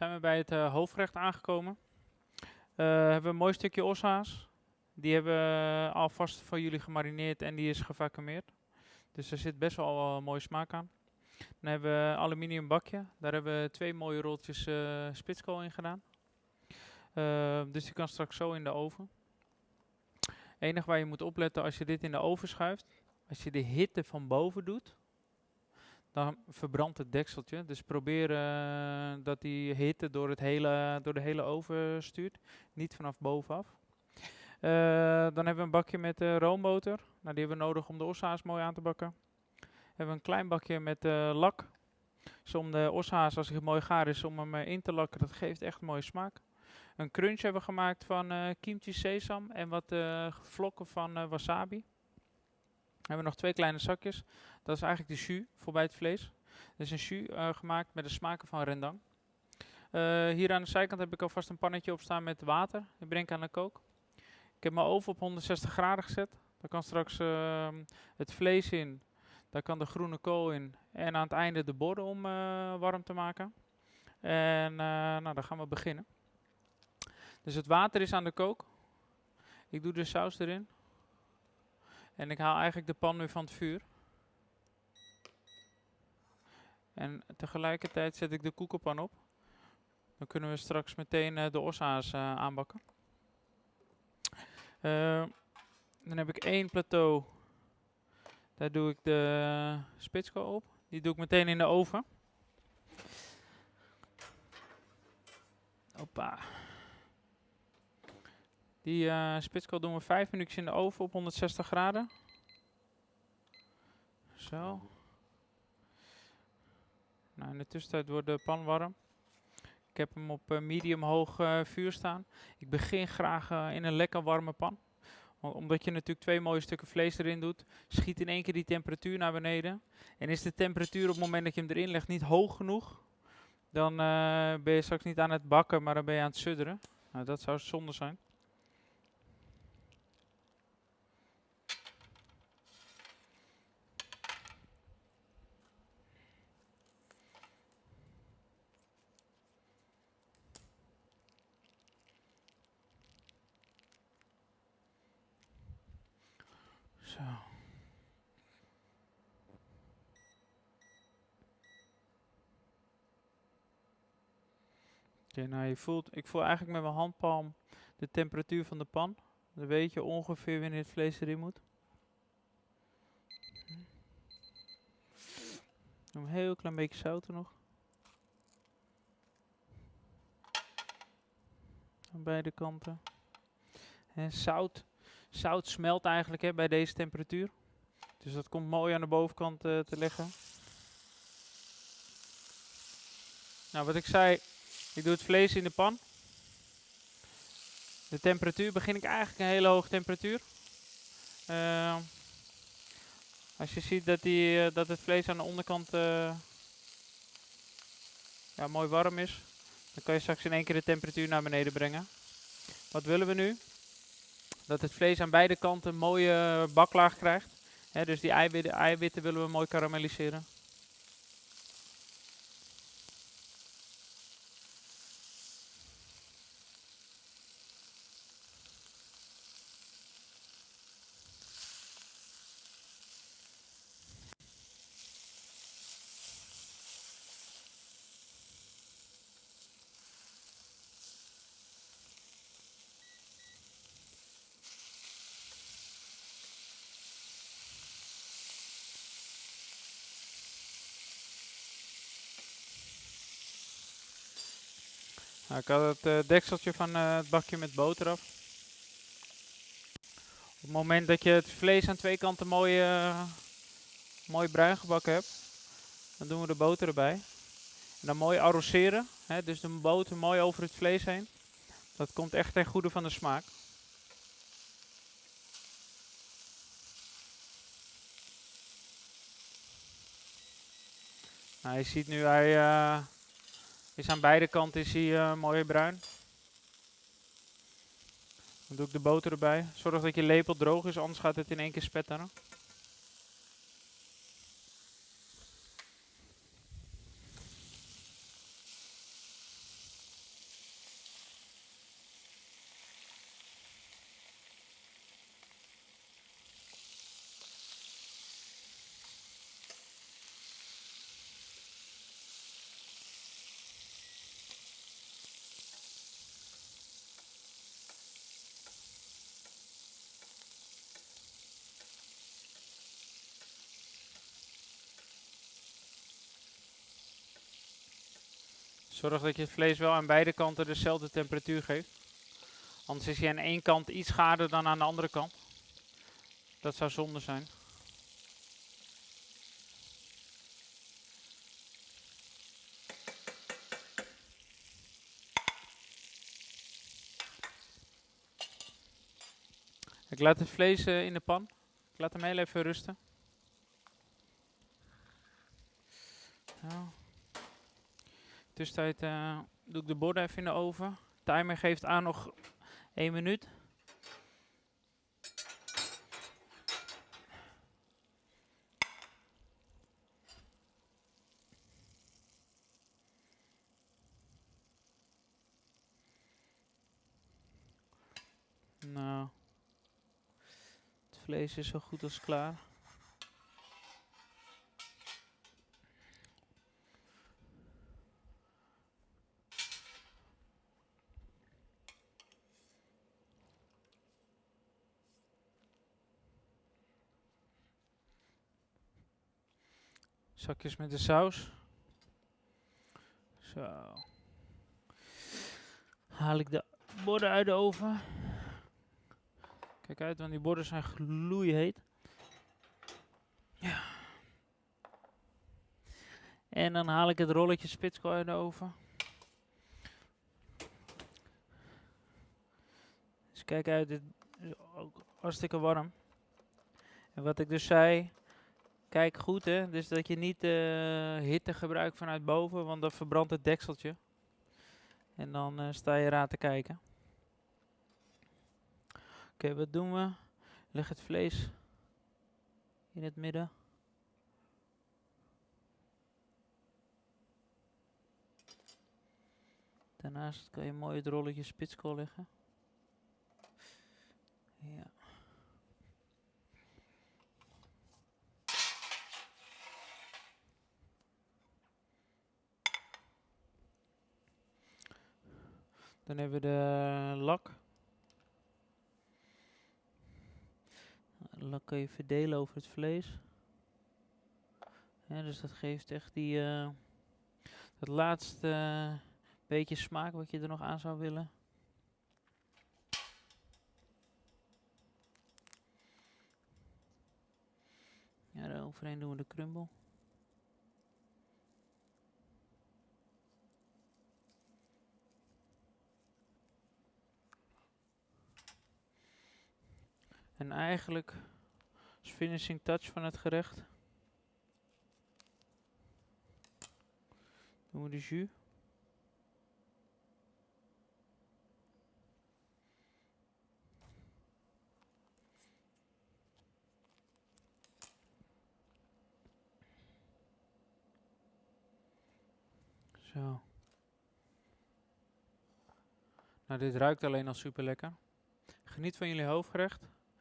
Zijn we bij het hoofdgerecht aangekomen. Hebben we een mooi stukje ossa's. Die hebben we alvast voor jullie gemarineerd en die is gevacumeerd. Dus er zit best wel mooie smaak aan. Dan hebben we een aluminium bakje. Daar hebben we 2 mooie rolletjes spitskool in gedaan. Dus die kan straks zo in de oven. Het enige waar je moet opletten als je dit in de oven schuift. Als je de hitte van boven doet, dan verbrandt het dekseltje. Dus probeer dat die hitte door de hele oven stuurt. Niet vanaf bovenaf. Dan hebben we een bakje met roomboter. Nou, die hebben we nodig om de ossa's mooi aan te bakken. Hebben we een klein bakje met lak. Dus om de ossa's, als hij mooi gaar is, om hem in te lakken. Dat geeft echt een mooie smaak. Een crunch hebben we gemaakt van kimchi sesam en wat vlokken van wasabi. Hebben we nog 2 kleine zakjes. Dat is eigenlijk de jus voor bij het vlees. Dus een jus gemaakt met de smaken van rendang. Hier aan de zijkant heb ik alvast een pannetje op staan met water. Die breng ik aan de kook. Ik heb mijn oven op 160 graden gezet. Daar kan straks het vlees in. Daar kan de groene kool in. En aan het einde de borden om warm te maken. En nou, dan gaan we beginnen. Dus het water is aan de kook. Ik doe de saus erin. En ik haal eigenlijk de pan nu van het vuur. En tegelijkertijd zet ik de koekenpan op. Dan kunnen we straks meteen de ossa's aanbakken. Dan heb ik 1 plateau. Daar doe ik de spitskool op. Die doe ik meteen in de oven. Hoppa. Die spitskool doen we 5 minuutjes in de oven op 160 graden. Zo. Nou, in de tussentijd wordt de pan warm. Ik heb hem op medium hoog vuur staan. Ik begin graag in een lekker warme pan. Omdat je natuurlijk 2 mooie stukken vlees erin doet, schiet in één keer die temperatuur naar beneden. En is de temperatuur op het moment dat je hem erin legt niet hoog genoeg, dan ben je straks niet aan het bakken, maar dan ben je aan het sudderen. Nou, dat zou zonde zijn. Zo. Oké, nou ik voel eigenlijk met mijn handpalm de temperatuur van de pan. Dan weet je ongeveer wanneer het vlees erin moet. Een heel klein beetje zout er nog. Aan beide kanten. En zout smelt eigenlijk bij deze temperatuur. Dus dat komt mooi aan de bovenkant te liggen. Nou, wat ik zei, ik doe het vlees in de pan. De temperatuur begin ik eigenlijk een hele hoge temperatuur. Als je ziet dat het vlees aan de onderkant mooi warm is, dan kan je straks in één keer de temperatuur naar beneden brengen. Wat willen we nu? Dat het vlees aan beide kanten een mooie baklaag krijgt. Dus die eiwitten willen we mooi karamelliseren. Nou, ik had het dekseltje van het bakje met boter af. Op het moment dat je het vlees aan 2 kanten mooi bruin gebakken hebt, dan doen we de boter erbij. En dan mooi arroseren, dus de boter mooi over het vlees heen. Dat komt echt ten goede van de smaak. Nou, je ziet nu, hij is aan beide kanten mooi bruin. Dan doe ik de boter erbij. Zorg dat je lepel droog is, anders gaat het in één keer spetteren. Zorg dat je het vlees wel aan beide kanten dezelfde temperatuur geeft. Anders is hij aan één kant iets gaarder dan aan de andere kant. Dat zou zonde zijn. Ik laat het vlees in de pan. Ik laat hem heel even rusten. Zo. Tussentijd doe ik de borden even in de oven. Timer geeft aan nog 1 minuut. Nou, het vlees is zo goed als klaar. Zakjes met de saus. Zo. Haal ik de borden uit de oven. Kijk uit, want die borden zijn gloeiheet. Ja. En dan haal ik het rolletje spitskool uit de oven. Dus kijk uit, dit is ook hartstikke warm. En wat ik dus zei, kijk goed hè, dus dat je niet hitte gebruikt vanuit boven, want dan verbrandt het dekseltje. En dan sta je raar te kijken. Oké, wat doen we? Leg het vlees in het midden. Daarnaast kan je mooi het rolletje spitskool leggen. Ja. Dan hebben we de lak. De lak kan je verdelen over het vlees. Ja, dus dat geeft echt die, het laatste beetje smaak wat je er nog aan zou willen. Ja, daar overheen doen we de crumble. En eigenlijk als finishing touch van het gerecht doen we de jus. Zo. Nou, dit ruikt alleen al super lekker. Geniet van jullie hoofdgerecht.